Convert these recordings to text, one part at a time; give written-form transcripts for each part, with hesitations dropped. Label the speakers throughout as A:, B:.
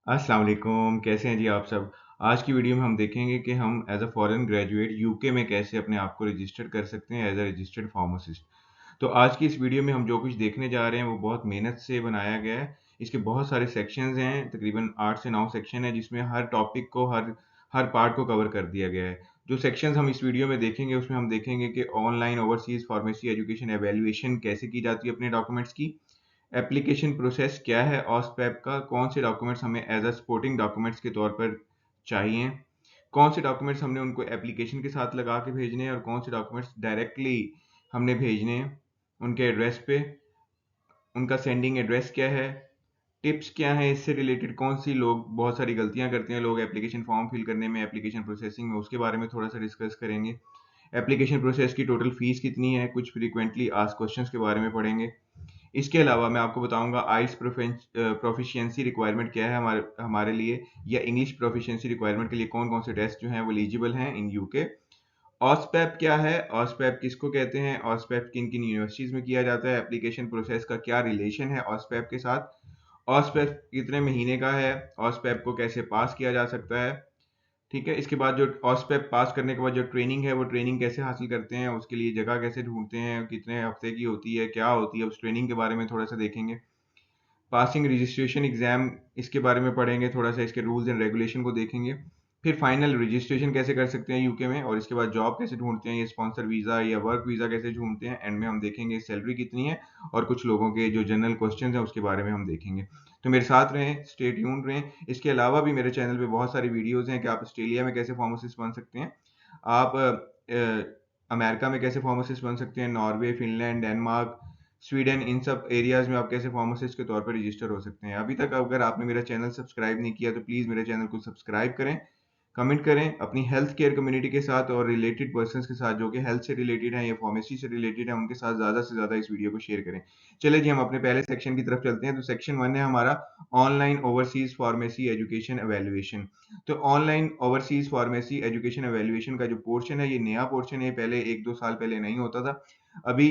A: अस्सलाम वालेकुम, कैसे हैं जी आप सब? आज की वीडियो में हम देखेंगे कि हम as a foreign graduate UK में कैसे अपने आप को रजिस्टर कर सकते हैं एज़ अ रजिस्टर्ड फार्मासिस्ट। तो आज की इस वीडियो में हम जो कुछ देखने जा रहे हैं वो बहुत मेहनत से बनाया गया है। इसके बहुत सारे सेक्शंस हैं, तकरीबन 8 से 9 सेक्शन हैं जिसमें हर टॉपिक को हर पार्ट को कवर कर दिया गया है। जो सेक्शंस हम इस वीडियो में देखेंगे उसमें हम देखेंगे कि online overseas pharmacy education evaluation कैसे की जाती है अपने डॉक्यूमेंट्स की। एप्लीकेशन प्रोसेस क्या है ऑस्पेप का? कौन से डॉक्यूमेंट्स हमें एज़ अ सपोर्टिंग डॉक्यूमेंट्स के तौर पर चाहिए? कौन से डॉक्यूमेंट्स हमने उनको एप्लीकेशन के साथ लगा के भेजने हैं और कौन से डॉक्यूमेंट्स डायरेक्टली हमने भेजने हैं, उनके एड्रेस पे, उनका सेंडिंग एड्रेस क्या है? टिप्स क्या हैं इससे रिलेटेड? कौन-सी लोग बहुत सारी गलतियाँ करते हैं लोग एप्लीकेशन फॉर्म फिल करने में, एप्लीकेशन प्रोसेसिंग में, उसके बारे में थोड़ा-सा डिस्कस करेंगे। एप्लीकेशन प्रोसेस की टोटल फीस कितनी है? कुछ फ्रीक्वेंटली आस्क्ड क्वेश्चन्स के बारे में पढ़ेंगे। इसके अलावा मैं आपको बताऊँगा आइल्स प्रोफिशिएंसी रिक्वायरमेंट क्या है हमारे हमारे लिए या इंग्लिश प्रोफिशिएंसी रिक्वायरमेंट के लिए कौन-कौन से टेस्ट जो हैं वो एलिजिबल हैं इन यूके। ऑस्पेप क्या है? ऑस्पेप किसको कहते हैं? ऑस्पेप किन-किन यूनिवर्सिटीज़ में किया जाता है? एप्लीकेशन प्रोसेस का क्या रिलेशन है ऑस्पेप के साथ? ऑस्पेप कितने महीने का है? ऑस्पेप को कैसे पास किया जा सकता है? ठीक है? इसके बाद जो ऑस्पेप पास करने के बाद जो ट्रेनिंग है, वो ट्रेनिंग कैसे हासिल करते हैं? उसके लिए जगह कैसे ढूँढते हैं? कितने हफ्ते की होती है? क्या होती है? उस ट्रेनिंग के बारे में थोड़ा-सा देखेंगे। पासिंग रजिस्ट्रेशन एग्ज़ाम इसके बारे में पढ़ेंगे, थोड़ा-सा इसके रूल्स एंड रेगुलेशन को देखेंगे। फिर फाइनल रजिस्ट्रेशन कैसे कर सकते हैं यूके में और इसके बाद जॉब कैसे ढूँढते हैं, ये स्पॉन्सर वीज़ा या वर्क वीज़ा कैसे ढूँढते हैं, एंड में हम देखेंगे सैलरी कितनी है और कुछ लोगों के जो जनरल क्वेश्चंस हैं उसके बारे में हम देखेंगे। तो मेरे साथ रहें, स्टे ट्यून्ड रहें। इसके अलावा भी मेरे चैनल पे बहुत सारी वीडियोज़ हैं कि आप ऑस्ट्रेलिया में कैसे फार्मासिस्ट बन सकते हैं। आप अमेरिका में कैसे फार्मासिस्ट बन सकते हैं, नॉर्वे, फ़िनलैंड, डेनमार्क, स्वीडन, इन सब एरियाज़ में आप कैसे फार्मासिस्ट के तौर पर रजिस्टर हो सकते हैं। अभी तक अगर आपने मेरा चैनल सब्सक्राइब नहीं किया तो प्लीज़ मेरे चैनल को सब्सक्राइब करें, कमेंट करें अपनी हेल्थ केयर कम्युनिटी के साथ और रिलेटेड पर्सन्स के साथ जो कि हेल्थ से रिलेटेड हैं या फार्मेसी से रिलेटेड हैं, उनके साथ ज़्यादा से ज़्यादा इस वीडियो को शेयर करें। चलिए जी, हम अपने पहले सेक्शन की तरफ चलते हैं। तो सेक्शन 1 है हमारा online overseas pharmacy education evaluation. तो online overseas pharmacy education evaluation का जो पोर्शन है, ये नया पोर्शन है, पहले 1-2 साल पहले नहीं होता था। अभी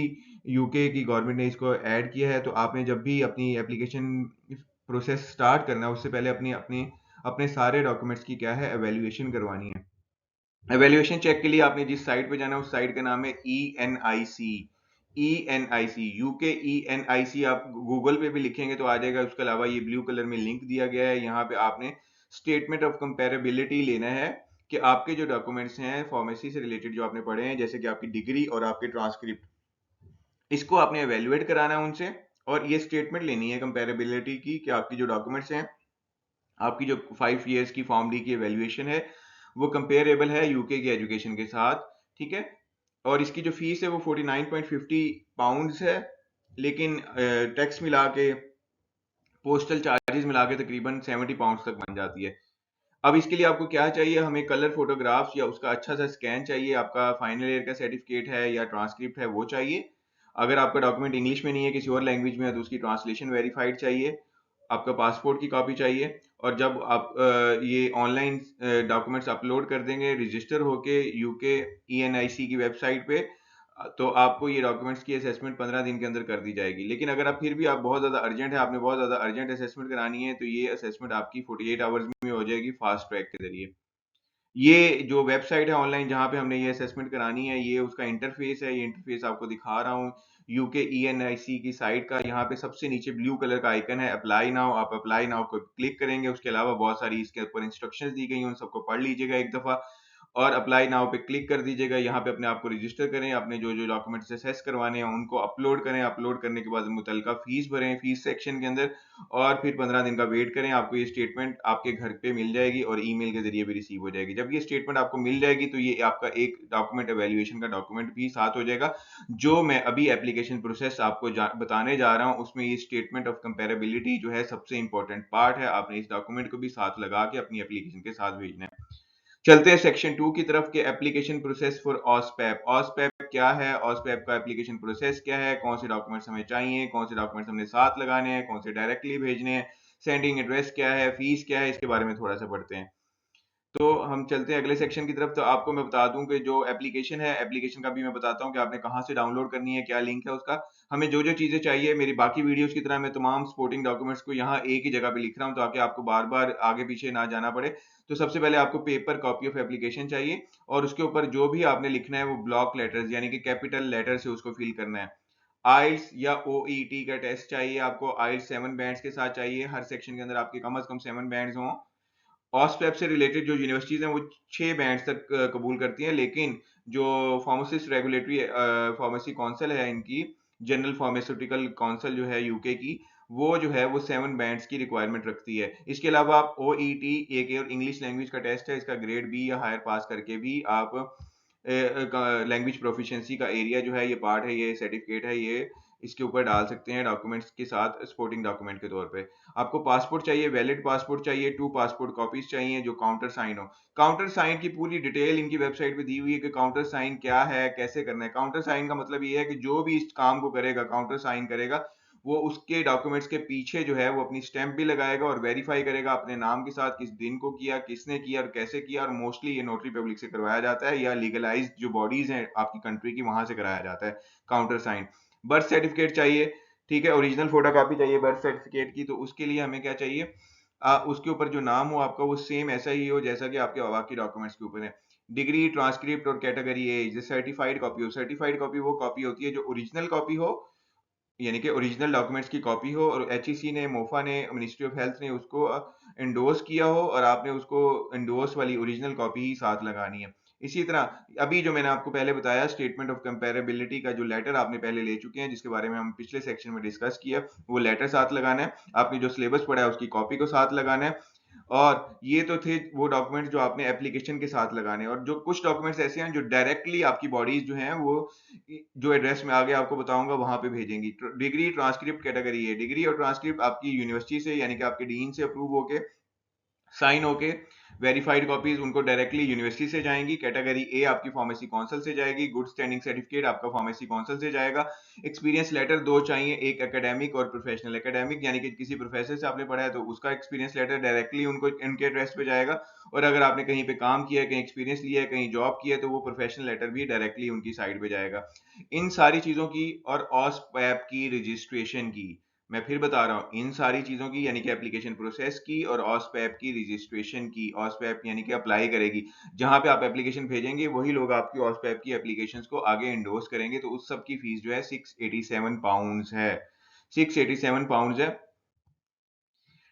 A: यूके की गवर्नमेंट ने इसको ऐड किया है, तो आपने जब भी अपनी एप्लीकेशन प्रोसेस स्टार्ट करना है, उससे पहले अपनी अपनी अपने सारे डॉक्यूमेंट्स की क्या है इवैल्यूएशन करवानी है। इवैल्यूएशन चेक के लिए आपने जिस साइट पे जाना है उस साइट का नाम है ईएनआईसी। ईएनआईसी यूके ईएनआईसी आप गूगल पे भी लिखेंगे तो आ जाएगा। उसके अलावा ये ब्लू कलर में लिंक दिया गया है। यहाँ पे आपने स्टेटमेंट ऑफ कंपैरेबिलिटी लेना है कि आपके जो डॉक्यूमेंट्स हैं फार्मेसी से रिलेटेड जो आपने पढ़े हैं, जैसे कि आपकी डिग्री और आपके ट्रांसक्रिप्ट, इसको आपने इवैल्यूएट कराना है उनसे और ये स्टेटमेंट लेनी है कंपैरेबिलिटी की कि आपकी जो डॉक्यूमेंट्स हैं, आपकी जो 5 इयर्स की फॉर्म डी की इवैल्यूएशन है, वो कंपेरेबल है यूके की एजुकेशन के साथ, ठीक है? और इसकी जो फीस है वो 49.50 पाउंड्स है, लेकिन टैक्स मिला के, पोस्टल चार्जेस मिला के तकरीबन 70 पाउंड्स तक बन जाती है। अब इसके लिए आपको क्या चाहिए? हमें कलर फोटोग्राफ्स या उसका अच्छा सा स्कैन चाहिए, आपका फाइनल ईयर का सर्टिफिकेट है या ट्रांसक्रिप्ट है वो चाहिए। अगर आपका डॉक्यूमेंट इंग्लिश में नहीं है, किसी और लैंग्वेज में है, तो उसकी ट्रांसलेशन वेरीफाइड चाहिए। आपका पासपोर्ट की कॉपी चाहिए और जब आप ये ऑनलाइन डॉक्यूमेंट्स अपलोड कर देंगे रजिस्टर होके यूके ईएनआईसी की वेबसाइट पे, तो आपको ये डॉक्यूमेंट्स की असेसमेंट 15 दिन के अंदर कर दी जाएगी। लेकिन अगर आप फिर भी आप बहुत ज़्यादा अर्जेंट है, आपने बहुत ज़्यादा अर्जेंट असेसमेंट करानी है, तो ये असेसमेंट आपकी 48 आवर्स में हो जाएगी फास्ट ट्रैक के ज़रिए। ये जो वेबसाइट है ऑनलाइन जहाँ पे हमने ये असेसमेंट करानी है, ये उसका इंटरफ़ेस है, ये इंटरफ़ेस आपको दिखा रहा हूँ। यूके ईएनआईसी की साइट का यहाँ पे सबसे नीचे ब्लू कलर का आइकन है अप्लाई नाउ, आप अप्लाई नाउ को क्लिक करेंगे। उसके अलावा बहुत सारी इसके ऊपर इंस्ट्रक्शंस दी गई हैं, उन सबको पढ़ लीजिएगा एक दफ़ा और अप्लाई नाउ पे क्लिक कर दीजिएगा। यहाँ पे अपने आप को रजिस्टर करें, अपने जो-जो डॉक्यूमेंट्स असेस करवाने हैं उनको अपलोड करें, अपलोड करने के बाद मुतल्लिका फ़ीस भरें, फ़ीस सेक्शन के अंदर और फिर 15 दिन का वेट करें। आपको ये स्टेटमेंट आपके घर पे मिल जाएगी और ईमेल के ज़रिए भी रिसीव हो जाएगी। जब ये स्टेटमेंट आपको मिल जाएगी तो ये आपका एक डॉक्यूमेंट इवैल्यूएशन का डॉक्यूमेंट भी साथ हो जाएगा, जो मैं अभी एप्लीकेशन प्रोसेस आपको बताने जा रहा हूँ। उसमें ये स्टेटमेंट ऑफ कंपैरेबिलिटी जो है सबसे इम्पोर्टेंट पार्ट है। आपने इस डॉक्यूमेंट को भी साथ लगा के अपनी एप्लीकेशन के साथ भेजना है। चलते हैं सेक्शन 2 की तरफ के एप्लीकेशन प्रोसेस फॉर ऑस्पेप। ऑस्पेप क्या है? ऑस्पेप का एप्लीकेशन प्रोसेस क्या है? कौन से डॉक्यूमेंट्स हमें चाहिए? कौन से डॉक्यूमेंट्स हमने साथ लगाने हैं? कौन से डायरेक्टली भेजने हैं? सेंडिंग एड्रेस क्या है? फीस क्या है? इसके बारे में थोड़ा-सा पढ़ते हैं। तो हम चलते हैं अगले सेक्शन की तरफ। तो आपको मैं बता दूं कि जो एप्लीकेशन है, एप्लीकेशन का भी मैं बताता हूं कि आपने कहां से डाउनलोड करनी है, क्या लिंक है उसका। हमें जो जो चीजें चाहिए, मेरी बाकी वीडियोस की तरह मैं तमाम सपोर्टिंग डॉक्यूमेंट्स को यहाँ एक ही जगह पे लिख रहा हूँ ताकि आपको बार बार आगे पीछे ना जाना पड़े। तो सबसे पहले आपको पेपर कॉपी ऑफ एप्लीकेशन चाहिए, और उसके ऊपर जो भी आपने लिखना है वो ब्लॉक लेटर्स यानी कि कैपिटल लेटर से उसको फिल करना है। आइल्स या ओईटी का टेस्ट चाहिए आपको, आइल्स 7 बैंड्स के साथ चाहिए। हर सेक्शन के अंदर आपके कम से कम 7 बैंड्स हों। ऑस्पेप से रिलेटेड जो यूनिवर्सिटीज हैं वो 6 बैंड तक कबूल करती हैं, लेकिन जो फार्मासिस्ट रेगुलेटरी फार्मेसी काउंसिल है इनकी, जनरल फार्मास्यूटिकल काउंसिल जो है यूके की, वो जो है वो 7 बैंड्स की रिक्वायरमेंट रखती है। इसके अलावा आप ओ ई टी, एक और इंग्लिश लैंग्वेज का टेस्ट है, इसका ग्रेड बी या हायर पास करके भी आप लैंग्वेज प्रोफिशिएंसी का एरिया जो है, ये पार्ट है, ये सर्टिफिकेट है, ये इसके ऊपर डाल सकते हैं डॉक्यूमेंट्स के साथ सपोर्टिंग डॉक्यूमेंट के तौर पे। आपको पासपोर्ट चाहिए, वैलिड पासपोर्ट चाहिए, 2 पासपोर्ट कॉपीज चाहिए जो काउंटर साइन हो। काउंटर साइन की पूरी डिटेल इनकी वेबसाइट पे दी हुई है कि काउंटर साइन क्या है, कैसे करना है। काउंटर साइन का मतलब ये है कि जो भी इस काम को करेगा, काउंटर साइन करेगा, वो उसके डॉक्यूमेंट्स के पीछे जो है वो अपनी स्टैंप भी लगाएगा और वेरीफाई करेगा अपने नाम के साथ, किस दिन को किया, किसने किया और कैसे किया। और मोस्टली ये नोटरी पब्लिक से करवाया जाता है या लीगलाइज्ड जो बॉडीज हैं आपकी कंट्री की, वहां से कराया जाता है काउंटर साइन। बर्थ सर्टिफिकेट चाहिए, ठीक है, ओरिजिनल फोटोकॉपी चाहिए बर्थ सर्टिफिकेट की। तो उसके लिए हमें क्या चाहिए, उसके ऊपर जो नाम हो आपका वो सेम ऐसा ही हो जैसा कि आपके बाकी डॉक्यूमेंट्स के ऊपर है। डिग्री, ट्रांसक्रिप्ट और कैटेगरी ए सर्टिफाइड कॉपी हो। सर्टिफाइड कॉपी वो कॉपी होती है जो ओरिजिनल कॉपी हो, यानी कि ओरिजिनल डॉक्यूमेंट्स की कॉपी हो, और एचईसी ने, मोफा ने, मिनिस्ट्री ऑफ हेल्थ ने उसको एंडोर्स किया हो, और आपने उसको एंडोर्स वाली ओरिजिनल कॉपी ही साथ लगानी है। इसी तरह अभी जो मैंने आपको पहले बताया, स्टेटमेंट ऑफ कंपेरेबिलिटी का जो लेटर आपने पहले ले चुके हैं, जिसके बारे में हम पिछले सेक्शन में डिस्कस किया, वो लेटर साथ लगाना है। आपने जो सिलेबस पढ़ा है उसकी कॉपी को साथ लगाना है। और ये तो थे वो डॉक्यूमेंट्स जो आपने एप्लीकेशन के साथ लगाने हैं। और जो कुछ डॉक्यूमेंट्स ऐसे हैं जो डायरेक्टली आपकी बॉडीज जो हैं वो जो एड्रेस में आगे आपको बताऊंगा वहां पे भेजेंगी। डिग्री, ट्रांसक्रिप्ट, कैटेगरी है। डिग्री और ट्रांसक्रिप्ट आपकी यूनिवर्सिटी से यानी कि आपके डीन से अप्रूव होके, साइन होके, वेरीफाइड कॉपीज उनको डायरेक्टली यूनिवर्सिटी से जाएंगी। कैटेगरी ए आपकी फार्मेसी काउंसिल से जाएगी। गुड स्टैंडिंग सर्टिफिकेट आपका फार्मेसी काउंसिल से जाएगा। एक्सपीरियंस लेटर 2 चाहिए, एक एकेडमिक और प्रोफेशनल। एकेडमिक यानी कि किसी प्रोफेसर से आपने पढ़ा है तो उसका एक्सपीरियंस लेटर डायरेक्टली उनको उनके एड्रेस पे जाएगा। और अगर आपने कहीं पे काम किया है, कहीं एक्सपीरियंस लिया है, कहीं जॉब किया है, तो वो प्रोफेशनल लेटर भी डायरेक्टली उनकी साइड पे जाएगा। इन सारी चीजों की, और ऑस्पैप की रजिस्ट्रेशन की, मैं फिर बता रहा हूँ, इन सारी चीजों की यानी कि एप्लीकेशन प्रोसेस की और ऑस्पैप की रजिस्ट्रेशन की। ऑस्पैप यानी कि अप्लाई करेगी, जहां पे आप एप्लीकेशन भेजेंगे वही लोग आपकी ऑस्पैप की एप्लीकेशंस को आगे इंडोर्स करेंगे। तो उस सब की फीस जो है 687 पाउंड्स है। 687 पाउंड्स है।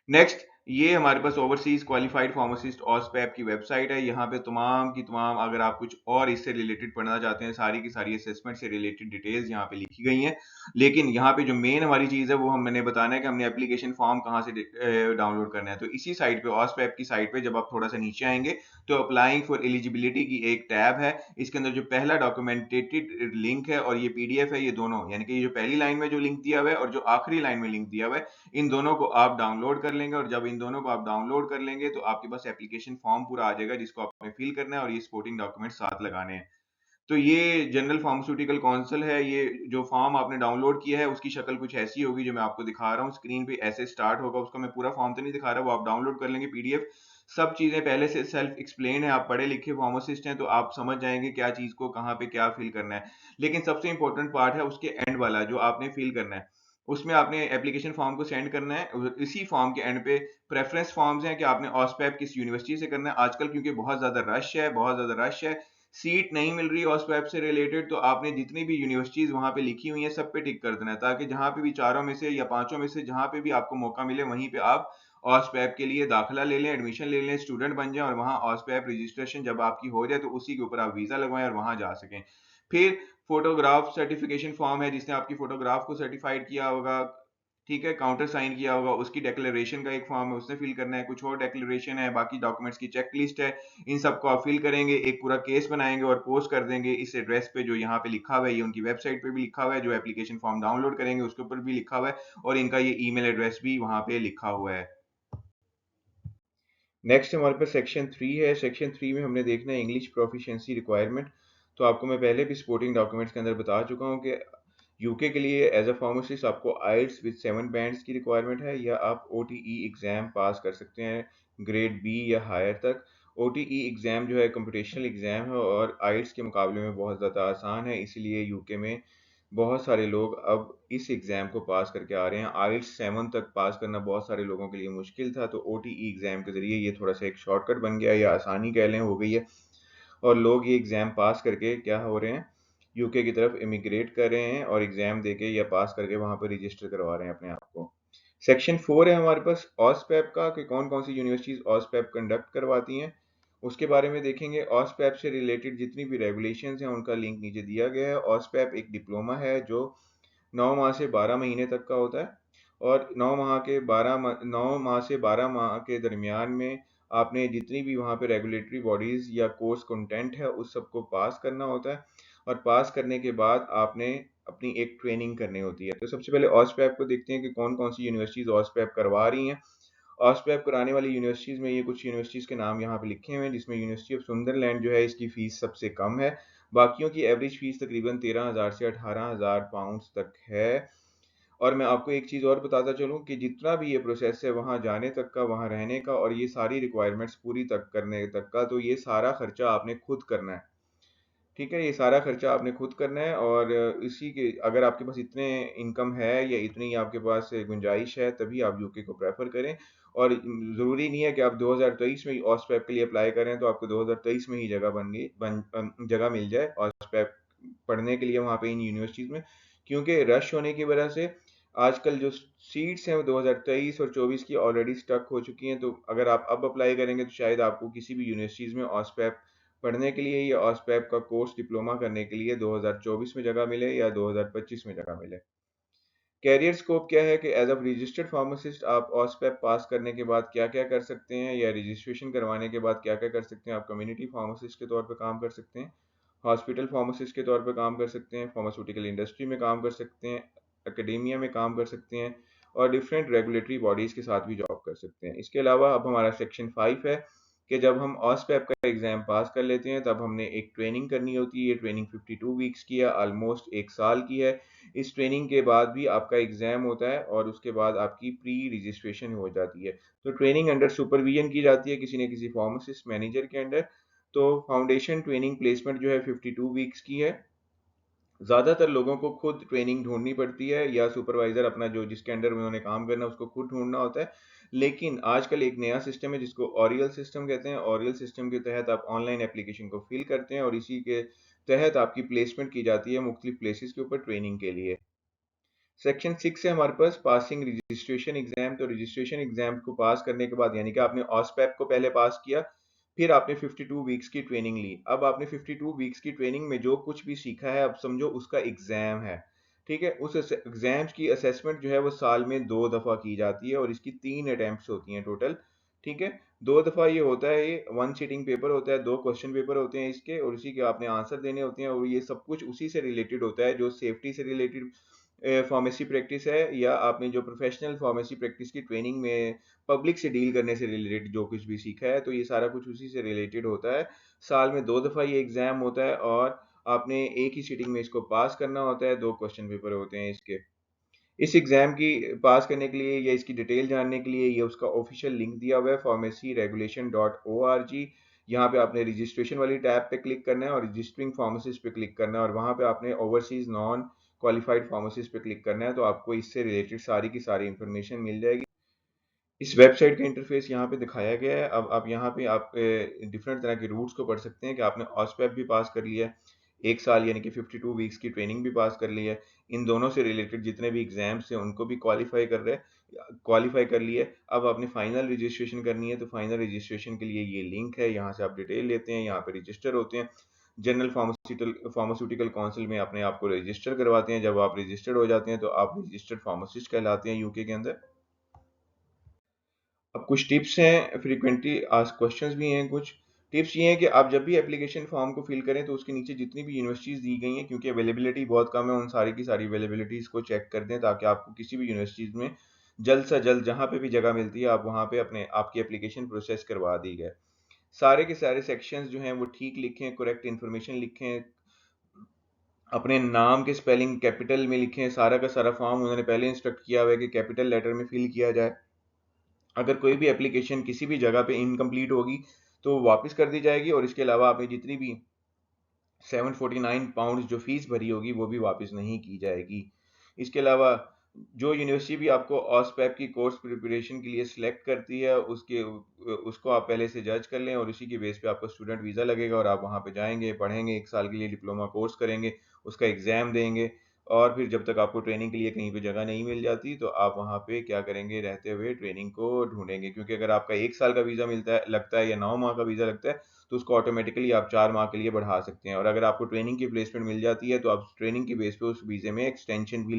A: नेक्स्ट, ये हमारे पास ओवरसीज क्वालिफाइड फार्मासिस्ट ऑस्पैप की वेबसाइट है। यहाँ पे तमाम की तमाम, अगर आप कुछ और इससे रिलेटेड पढ़ना चाहते हैं, सारी की सारी असेसमेंट से रिलेटेड डिटेल्स यहाँ पे लिखी गई हैं। लेकिन यहाँ पे जो मेन हमारी चीज है वो मैंने बताना है कि हमने एप्लीकेशन फॉर्म कहाँ से डाउनलोड करना है। तो इसी साइट पे, ऑस्पैप की साइट पे जब आप थोड़ा सा नीचे आएंगे तो अप्लाइंग फॉर एलिजिबिलिटी की एक टैब है। इसके अंदर जो पहला डॉक्यूमेंटेटेड लिंक है और ये पीडीएफ है, ये दोनों, यानी कि ये जो पहली लाइन में जो लिंक दिया हुआ है और जो आखिरी लाइन में लिंक दिया हुआ है, इन दोनों को आप डाउनलोड कर लेंगे। और जब इन दोनों को आप डाउनलोड कर लेंगे तो आपके पास एप्लीकेशन फॉर्म पूरा आ जाएगा जिसको आपने फिल करना है और ये सपोर्टिंग डॉक्यूमेंट साथ लगाने हैं। तो ये जनरल फार्मास्यूटिकल काउंसिल है। ये जो फॉर्म आपने डाउनलोड किया है उसकी शक्ल कुछ ऐसी होगी जो मैं आपको दिखा रहा हूँ स्क्रीन पे, ऐसे स्टार्ट होगा। उसका मैं पूरा फॉर्म तो नहीं दिखा रहा, वो आप डाउनलोड कर लेंगे पीडीएफ। सब चीजें पहले से सेल्फ एक्सप्लेन है, आप पढ़े लिखे फार्मासिस्ट हैं तो आप समझ जाएंगे क्या चीज को कहाँ पे क्या फिल करना है। लेकिन सबसे इंपॉर्टेंट पार्ट है उसके एंड वाला जो आपने फिल करना है। उसमें आपने एप्लीकेशन फॉर्म को सेंड करना है, और इसी फॉर्म के एंड पे प्रेफरेंस फॉर्म्स हैं कि आपने ऑस्पैप किस यूनिवर्सिटी से करना है। आजकल क्योंकि बहुत ज्यादा रश है, बहुत ज्यादा रश है, सीट नहीं मिल रही ऑस्पैप से रिलेटेड, तो आपने जितनी भी यूनिवर्सिटीज वहां पे लिखी हुई हैं सब पे टिक कर देना है, ताकि जहां पे भी चारों में से या पांचों में से जहां पे भी आपको मौका मिले वहीं पे आप ऑस्पैप के लिए दाखिला ले लें, एडमिशन ले लें, स्टूडेंट बन जाएं, और वहां ऑस्पैप रजिस्ट्रेशन जब आपकी हो जाए तो उसी के ऊपर आप वीजा लगवाएं और वहां जा सकें। फिर फोटोग्राफ सर्टिफिकेशन फॉर्म है, जिसने आपकी फोटोग्राफ को सर्टिफाइड किया होगा, ठीक है, काउंटर साइन किया होगा, उसकी डेक्लेरेशन का एक फॉर्म है, उसने फिल करना है। कुछ और डेक्लेरेशन है, बाकी डॉक्यूमेंट्स की चेक लिस्ट है। इन सबको आप फिल करेंगे, एक पूरा केस बनाएंगे और पोस्ट कर देंगे इस एड्रेस पे जो यहाँ पे लिखा हुआ है। ये उनकी वेबसाइट पे भी लिखा हुआ है, जो एप्लीकेशन फॉर्म डाउनलोड करेंगे उसके ऊपर भी लिखा हुआ है, और इनका ये ईमेल एड्रेस भी वहाँ पे लिखा हुआ है। नेक्स्ट हमारे पास सेक्शन 3 है। सेक्शन 3 में हमने देखना है इंग्लिश प्रोफिशिएंसी रिक्वायरमेंट। तो आपको मैं पहले भी सपोर्टिंग डॉक्यूमेंट्स के अंदर बता चुका हूँ कि यूके के लिए एज अ फार्मासिस्ट आपको आइल्स विद 7 बैंड्स की रिक्वायरमेंट है, या आप ओटीई एग्जाम पास कर सकते हैं ग्रेड बी या हायर तक। OTE एग्ज़ाम जो है कंप्यूटेशनल एग्ज़ाम है और आइल्स के मुकाबले में बहुत ज़्यादा आसान है, इसलिए यूके में बहुत सारे लोग अब इस एग्ज़ाम को पास करके आ रहे हैं। आइल्स 7 तक पास करना बहुत सारे लोगों के लिए मुश्किल था, तो OTE एग्ज़ाम के ज़रिए ये थोड़ा-सा एक शॉर्टकट बन गया या आसानी कह लें हो गई है और लोग ये एग्ज़ाम पास करके क्या हो रहे हैं, यूके की तरफ इमिग्रेट कर रहे हैं और एग्ज़ाम देके या पास करके वहाँ पे रजिस्टर करवा रहे हैं अपने आप को। सेक्शन 4 है हमारे पास ऑस्पेप का कि कौन-कौन सी यूनिवर्सिटीज़ ऑस्पेप कंडक्ट करवाती हैं। उसके बारे में देखेंगे। ऑस्पेप से रिलेटेड जितनी भी रेगुलेशंस हैं उनका लिंक नीचे दिया गया है। ऑस्पेप एक डिप्लोमा है जो 9 माह से 12 महीने तक का होता है और 9 माह से 12 माह के दरमियान में आपने जितनी भी वहाँ पे रेगुलेटरी बॉडीज़ या कोर्स कंटेंट है उस सबको पास करना होता है और पास करने के बाद आपने अपनी एक ट्रेनिंग करनी होती है। तो सबसे पहले ऑस्पेप को देखते हैं कि कौन-कौन सी यूनिवर्सिटीज़ ऑस्पेप करवा रही हैं। ऑस्पेप कराने वाली यूनिवर्सिटीज़ में ये कुछ यूनिवर्सिटीज़ के नाम यहाँ पे लिखे हुए हैं, जिसमें यूनिवर्सिटी ऑफ सुंदरलैंड जो है इसकी फ़ीस सबसे कम है। बाकियों की एवरेज फ़ीस तकरीबन 13,000 से 18,000 पाउंड्स तक है। और मैं आपको एक चीज़ और बताता चलूँ कि जितना भी ये प्रोसेस है वहाँ जाने तक का, वहाँ रहने का और ये सारी रिक्वायरमेंट्स पूरी तक करने तक का, तो ये सारा खर्चा आपने खुद करना है। ठीक है, ये सारा खर्चा आपने खुद करना है और इसी के अगर आपके पास इतने इनकम है या इतनी आपके पास गुंजाइश है तभी आप यूके को प्रेफर करें और ज़रूरी नहीं है कि आप 2023 में ही ऑस्पेप के लिए अप्लाई करें तो आपको 2023 में ही जगह मिल जाए ऑस्पेप पढ़ने के लिए वहाँ पे इन यूनिवर्सिटीज़ में, क्योंकि रश होने की वजह से आजकल जो सीट्स हैं वो 2023 और 24 की ऑलरेडी स्टक हो चुकी हैं। तो अगर आप अब अप्लाई करेंगे तो शायद आपको किसी भी यूनिवर्सिटीज़ में ऑस्पेप पढ़ने के लिए या ऑस्पेप का कोर्स डिप्लोमा करने के लिए 2024 में जगह मिले या 2025 में जगह मिले। कैरियर स्कोप क्या है कि एज अ रजिस्टर्ड फार्मासिस्ट आप ऑस्पेप पास करने के बाद क्या-क्या कर सकते हैं या रजिस्ट्रेशन करवाने के बाद क्या-क्या कर सकते हैं। आप कम्युनिटी फार्मासिस्ट के तौर पे काम कर सकते हैं, हॉस्पिटल फार्मासिस्ट के तौर पे काम कर सकते हैं, फार्मास्यूटिकल इंडस्ट्री में काम कर सकते हैं, एकेडेमिया में काम कर सकते हैं और डिफरेंट रेगुलेटरी बॉडीज़ के साथ भी जॉब कर सकते हैं। इसके अलावा अब हमारा सेक्शन 5 है कि जब हम ऑस्पेप का एग्ज़ाम पास कर लेते हैं तब हमने एक ट्रेनिंग करनी होती है। ये ट्रेनिंग 52 वीक्स की है, ऑलमोस्ट 1 साल की है। इस ट्रेनिंग के बाद भी आपका एग्ज़ाम होता है और उसके बाद आपकी प्री रजिस्ट्रेशन हो जाती है। तो ट्रेनिंग अंडर सुपरविजन की जाती है किसी न किसी फार्मासिस्ट मैनेजर के अंडर। तो फाउंडेशन ट्रेनिंग प्लेसमेंट जो है 52 वीक्स की है। ज़्यादातर लोगों को खुद ट्रेनिंग ढूँढनी पड़ती है या सुपरवाइज़र अपना जो जिसके अंडर में उन्होंने काम करना है उसको खुद ढूँढना होता है। लेकिन आजकल एक नया सिस्टम है जिसको ओरियल सिस्टम कहते हैं। ओरियल सिस्टम के तहत आप ऑनलाइन एप्लीकेशन को फिल करते हैं और इसी के तहत आपकी प्लेसमेंट की जाती है मुख्तलिफ प्लेसेस के ऊपर ट्रेनिंग के लिए। सेक्शन 6 है हमारे पास पासिंग रजिस्ट्रेशन एग्जाम। तो रजिस्ट्रेशन एग्जाम को पास करने के बाद यानी कि आपने ऑस्पेप को पहले पास किया, फिर आपने 52 वीक्स की ट्रेनिंग ली। अब आपने 52 वीक्स की ट्रेनिंग में जो कुछ भी सीखा है अब समझो उसका एग्जाम है। ठीक है, उस एग्जाम की असेसमेंट जो है वो साल में 2 दफ़ा की जाती है और इसकी 3 अटेम्प्ट्स होती हैं टोटल। ठीक है, 2 दफ़ा ये होता है, ये 1 सिटिंग पेपर होता है, 2 क्वेश्चन पेपर होते हैं इसके और उसी के आपने आंसर देने होते हैं और ये सब कुछ उसी से रिलेटेड होता है जो सेफ्टी से रिलेटेड फार्मेसी प्रैक्टिस है या आपने जो प्रोफेशनल फार्मेसी प्रैक्टिस की ट्रेनिंग में पब्लिक से डील करने से रिलेटेड जो कुछ भी सीखा है, तो ये सारा कुछ उसी से रिलेटेड होता है। साल में 2 दफ़ा ये एग्ज़ाम होता है और आपने एक ही सिटिंग में इसको पास करना होता है, 2 क्वेश्चन पेपर होते हैं इसके। इस एग्ज़ाम की पास करने के लिए या इसकी डिटेल जानने के लिए ये उसका ऑफ़िशियल लिंक दिया हुआ है pharmacyregulation.org। यहाँ पे आपने रजिस्ट्रेशन वाली टैब पे क्लिक करना है और रजिस्टरिंग फार्मासिस्ट पे क्लिक करना है और वहाँ पे आपने ओवरसीज़ नॉन क्वालिफाइड फार्मासिस्ट पे क्लिक करना है, तो आपको इससे रिलेटेड सारी की सारी इन्फॉर्मेशन मिल जाएगी। इस वेबसाइट का इंटरफेस यहाँ पे दिखाया गया है। अब आप यहाँ पे आप डिफरेंट तरह के रूट्स को पढ़ सकते हैं कि आपने ऑस्पेप भी पास कर लिया है, 1 साल यानी कि 52 वीक्स की ट्रेनिंग भी पास कर ली है। इन दोनों से रिलेटेड जितने भी एग्ज़ाम्स हैं उनको भी क्वालिफ़ाई कर लिया है। अब आपने फाइनल रजिस्ट्रेशन करनी है, तो फाइनल रजिस्ट्रेशन के लिए ये लिंक है, यहाँ से आप डिटेल लेते हैं, यहाँ पे रजिस्टर होते हैं। जनरल फार्मास्यूटिकल काउंसिल में अपने आप को रजिस्टर करवाते हैं। जब आप रजिस्टर्ड हो जाते हैं, तो आप रजिस्टर्ड फार्मासिस्ट कहलाते हैं यूके के अंदर। अब कुछ टिप्स हैं, फ्रीक्वेंटली आस्क्ड क्वेश्चंस भी हैं कुछ। टिप्स ये हैं कि आप जब भी एप्लीकेशन फॉर्म को फिल करें तो उसके नीचे जितनी भी यूनिवर्सिटीज़ दी गई हैं, क्योंकि अवेलेबिलिटी बहुत कम है, उन सारी की सारी अवेलेबिलिटीज़ को चेक कर दें ताकि आपको किसी भी यूनिवर्सिटीज़ में जल्द से जल्द जहाँ पे भी जगह मिलती है आप वहाँ पे अपने आपकी एप्लीकेशन प्रोसेस करवा दी जाए। सारे के सारे सेक्शंस जो हैं वो ठीक लिखें, करेक्ट इन्फॉर्मेशन लिखें, अपने नाम के स्पेलिंग कैपिटल में लिखें। सारा का सारा फॉर्म उन्होंने पहले इंस्ट्रक्ट किया हुआ है कि कैपिटल लेटर में फिल किया जाए। अगर कोई भी एप्लीकेशन किसी भी जगह पे इनकम्प्लीट होगी तो वापस कर दी जाएगी, और इसके अलावा आपने जितनी भी 749 पाउंड जो फीस भरी होगी वो भी वापस नहीं की जाएगी। इसके अलावा जो यूनिवर्सिटी भी आपको ऑस्पेप की कोर्स प्रिपरेशन के लिए सिलेक्ट करती है, उसको आप पहले से जज कर लें, और उसी की बेस पे आपको स्टूडेंट वीज़ा लगेगा और आप वहाँ पे जाएंगे, पढ़ेंगे, 1 साल के लिए डिप्लोमा कोर्स करेंगे, उसका एग्ज़ाम देंगे, और फिर जब तक आपको ट्रेनिंग के लिए कहीं पे जगह नहीं मिल जाती तो आप वहाँ पे क्या करेंगे, रहते हुए ट्रेनिंग को ढूंढेंगे। क्योंकि अगर आपका 1 साल का वीज़ा लगता है या 9 माह का वीज़ा लगता है, तो उसको ऑटोमेटिकली आप 4 माह के लिए बढ़ा सकते हैं, और अगर आपको ट्रेनिंग की प्लेसमेंट मिल जाती है तो आप ट्रेनिंग के बेस पे उस वीज़े में एक्सटेंशन भी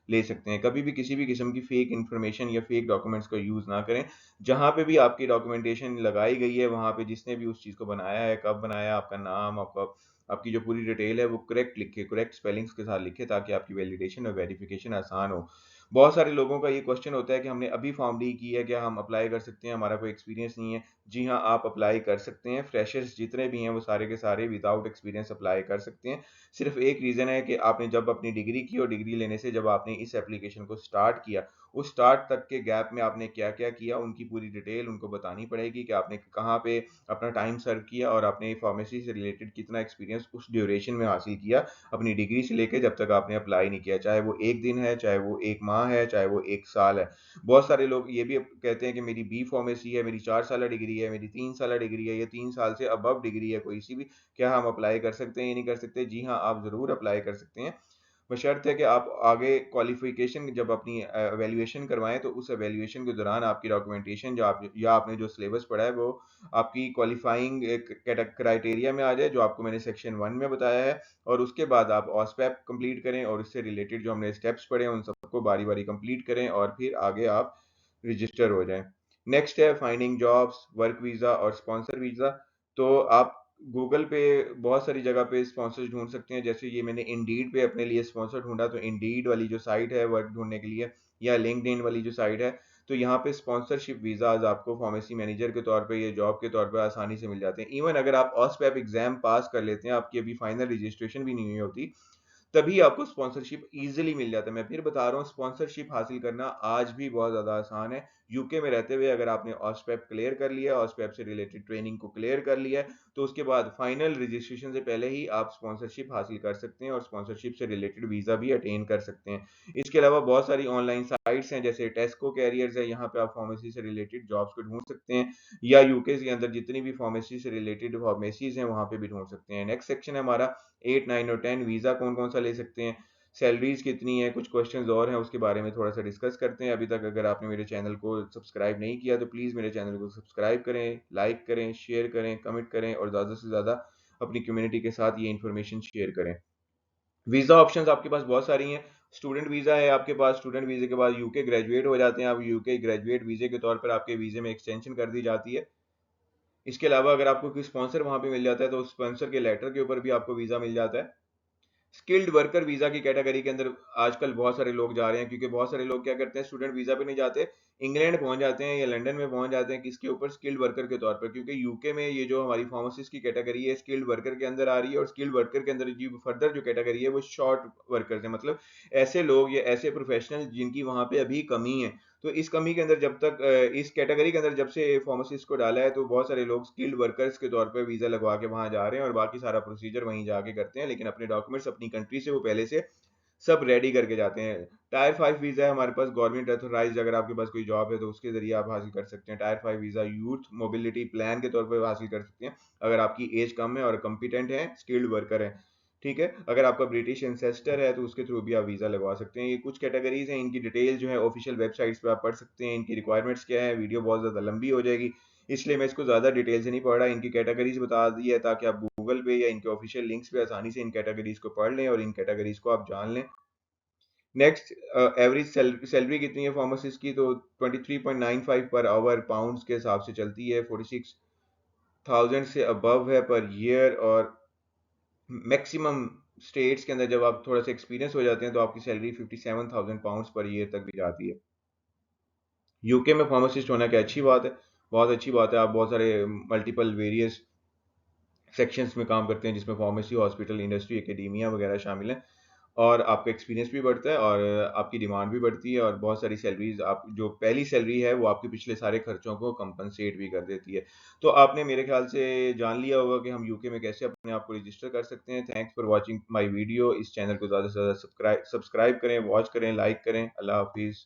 A: ले सकते हैं। कभी भी किसी भी किस्म की फेक इन्फॉर्मेशन या फेक डॉक्यूमेंट्स का यूज़ ना करें। जहाँ पे भी आपकी डॉक्यूमेंटेशन लगाई गई है, वहाँ पे जिसने भी उस चीज़ को बनाया है, कब बनाया, आपका नाम, आपकी जो पूरी डिटेल है वो करेक्ट लिखे, करेक्ट स्पेलिंग्स के साथ लिखे, ताकि आपकी वैलिडेशन और वेरिफिकेशन आसान हो। बहुत सारे लोगों का ये क्वेश्चन होता है कि हमने अभी फॉर्म डी की है, क्या हम अप्लाई कर सकते हैं, हमारा कोई एक्सपीरियंस नहीं है। जी हाँ, आप अप्लाई कर सकते हैं। फ्रेशर्स जितने भी हैं वो सारे के सारे विदाउट एक्सपीरियंस अप्लाई कर सकते हैं। सिर्फ एक रीज़न है कि आपने जब अपनी डिग्री की, और डिग्री लेने से जब आपने इस एप्लीकेशन को स्टार्ट किया, उस स्टार्ट तक के गैप में आपने क्या क्या किया, उनकी पूरी डिटेल उनको बतानी पड़ेगी कि आपने कहाँ पे अपना टाइम सर्व किया, और आपने फार्मेसी से रिलेटेड कितना एक्सपीरियंस उस ड्यूरेशन में हासिल किया, अपनी डिग्री से लेकर जब तक आपने अप्लाई नहीं किया, चाहे वो 1 दिन है, चाहे वो 1 माह है, चाहे वो 1 साल है। बहुत सारे लोग ये भी कहते हैं कि मेरी बी फार्मेसी है, मेरी 4 साल डिग्री है, मेरी 3 साल डिग्री है, या 3 साल से अबव डिग्री है कोई सी भी, क्या हम अप्लाई कर सकते हैं या नहीं कर सकते? जी हाँ, आप ज़रूर अप्लाई कर सकते हैं, बशर्ते कि आप आगे क्वालिफिकेशन जब अपनी एवेल्यूएशन करवाएं, तो उस एवेल्यूएशन के दौरान आपकी डॉक्यूमेंटेशन जो आप या आपने जो सिलेबस पढ़ा है वो आपकी क्वालिफाइंग एक क्राइटेरिया में आ जाए, जो आपको मैंने सेक्शन 1 में बताया है, और उसके बाद आप ऑस्पेप कंप्लीट करें, और उससे रिलेटेड जो हमने स्टेप्स पढ़े हैं उन सबको बारी बारी कंप्लीट करें, और फिर आगे आप रजिस्टर हो जाएं। नेक्स्ट है फाइंडिंग जॉब्स, वर्क वीज़ा और स्पॉन्सर वीज़ा। तो आप गूगल पे बहुत सारी जगह पे स्पॉन्सर्स ढूंढ सकते हैं। जैसे ये मैंने इंडीड पे अपने लिए स्पॉन्सर ढूंढा, तो इंडीड वाली जो साइट है वर्क ढूंढने के लिए, या लिंक्डइन वाली जो साइट है, तो यहाँ पे स्पॉन्सरशिप वीज़ाज आपको फार्मेसी मैनेजर के तौर पे या जॉब के तौर पे आसानी से मिल जाते हैं। इवन अगर आप ऑस्पेप एग्जाम पास कर लेते हैं, आपकी अभी फाइनल रजिस्ट्रेशन भी नहीं हुई होती, तभी आपको स्पॉन्सरशिप इजीली मिल जाता है। मैं फिर बता रहा हूँ, स्पॉन्सरशिप हासिल करना आज भी बहुत ज़्यादा आसान है। यूके में रहते हुए अगर आपने ऑस्पेप क्लियर कर लिया, ऑस्पेप से रिलेटेड ट्रेनिंग को क्लियर कर लिया है, तो उसके बाद फाइनल रजिस्ट्रेशन से पहले ही आप स्पॉन्सरशिप हासिल कर सकते हैं, और स्पॉन्सरशिप से रिलेटेड वीज़ा भी अटेन कर सकते हैं। इसके अलावा बहुत सारी ऑनलाइन साइट्स हैं, जैसे टेस्को कैरियर्स है, यहाँ पे आप फार्मेसी से रिलेटेड जॉब्स को ढूंढ सकते हैं, या यूके के अंदर जितनी भी फार्मेसी से रिलेटेड फार्मेसीज हैं वहाँ पे भी ढूंढ सकते हैं। नेक्स्ट सेक्शन है हमारा 8, 9 और 10, वीज़ा कौन कौन सा ले सकते हैं, सैलरीज कितनी है, कुछ क्वेश्चंस और हैं, उसके बारे में थोड़ा सा डिस्कस करते हैं। अभी तक अगर आपने मेरे चैनल को सब्सक्राइब नहीं किया तो प्लीज़ मेरे चैनल को सब्सक्राइब करें, लाइक करें, शेयर करें, कमेंट करें, और ज़्यादा से ज़्यादा अपनी कम्युनिटी के साथ ये इन्फॉर्मेशन शेयर करें। वीज़ा ऑप्शंस आपके पास बहुत सारी हैं। स्टूडेंट वीज़ा है आपके पास, स्टूडेंट वीज़े के बाद यूके ग्रेजुएट हो जाते हैं आप, यूके ग्रेजुएट वीज़े के तौर पर आपके वीज़े में एक्सटेंशन कर दी जाती है। इसके अलावा अगर आपको कोई स्पॉन्सर वहाँ पे मिल जाता है, तो स्पॉन्सर के लेटर के ऊपर भी आपको वीज़ा मिल जाता है। स्किल्ड वर्कर वीजा की कैटेगरी के अंदर आजकल बहुत सारे लोग जा रहे हैं, क्योंकि बहुत सारे लोग क्या करते हैं, स्टूडेंट वीजा पे नहीं जाते, इंग्लैंड पहुंच जाते हैं या लंदन में पहुंच जाते हैं, किसके ऊपर, स्किल्ड वर्कर के तौर पर। क्योंकि यूके में ये जो हमारी फार्मासिस्ट की कैटेगरी है स्किल्ड वर्कर के अंदर आ रही है, और स्किल्ड वर्कर के अंदर जो फर्दर जो कैटेगरी है वो शॉर्ट वर्कर्स है, मतलब ऐसे लोग या ऐसे प्रोफेशनल जिनकी वहां पे अभी कमी है। तो इस कमी के अंदर जब तक इस कैटेगरी के अंदर जब से फार्मासिस्ट को डाला है, तो बहुत सारे लोग स्किल्ड वर्कर्स के तौर पे वीज़ा लगवा के वहाँ जा रहे हैं, और बाकी सारा प्रोसीजर वहीं जाके करते हैं, लेकिन अपने डॉक्यूमेंट्स अपनी कंट्री से वो पहले से सब रेडी करके जाते हैं। टायर 5 वीज़ा है हमारे पास, गवर्नमेंट अथोराइज, अगर आपके पास कोई जॉब है तो उसके जरिए आप हासिल कर सकते हैं। Tyre 5 visa youth mobility plan के तौर पर हासिल कर सकते हैं, अगर आपकी एज कम है और कम्पिटेंट है, स्किल्ड वर्कर है। ठीक है, अगर आपका ब्रिटिश एंसेस्टर है तो उसके थ्रू भी आप वीज़ा लगवा सकते हैं। ये कुछ कैटेगरीज हैं, इनकी डिटेल जो है ऑफिशियल वेबसाइट्स पे आप पढ़ सकते हैं, इनकी रिक्वायरमेंट्स क्या है। वीडियो बहुत ज़्यादा लंबी हो जाएगी, इसलिए मैं इसको ज़्यादा डिटेल से नहीं पढ़ रहा, इनकी कैटेगरीज बता दी है, ताकि आप गूगल पे या इनके ऑफिशियल लिंक्स पे आसानी से इन कैटेगरीज को पढ़ लें और इन कैटेगरीज को आप जान लें। नेक्स्ट, एवरेज सैलरी कितनी है फार्मासिस्ट की, तो 23.95 पर आवर पाउंड्स के हिसाब से चलती है, 46,000 से अबव है पर ईयर। और मैक्सिमम स्टेट्स के अंदर जब आप थोड़ा सा एक्सपीरियंस हो जाते हैं तो आपकी सैलरी 57,000 पाउंड्स पर ईयर तक भी जाती है। यूके में फार्मासिस्ट होना क्या अच्छी बात है, बहुत अच्छी बात है। आप बहुत सारे मल्टीपल वेरियस सेक्शंस में काम करते हैं, जिसमें फार्मेसी, हॉस्पिटल, इंडस्ट्री, एकेडेमिया वगैरह शामिल हैं। और आपका एक्सपीरियंस भी बढ़ता है और आपकी डिमांड भी बढ़ती है और बहुत सारी सैलरीज़ आप जो पहली सैलरी है वो आपके पिछले सारे खर्चों को कंपनसेट भी कर देती है। तो आपने मेरे ख़्याल से जान लिया होगा कि हम यूके में कैसे अपने आप को रजिस्टर कर सकते हैं। Thanks for watching my video. इस चैनल को ज़्यादा से ज़्यादा सब्सक्राइब सब्सक्राइब करें, वॉच करें, लाइक करें। अल्लाह हाफ़िज़।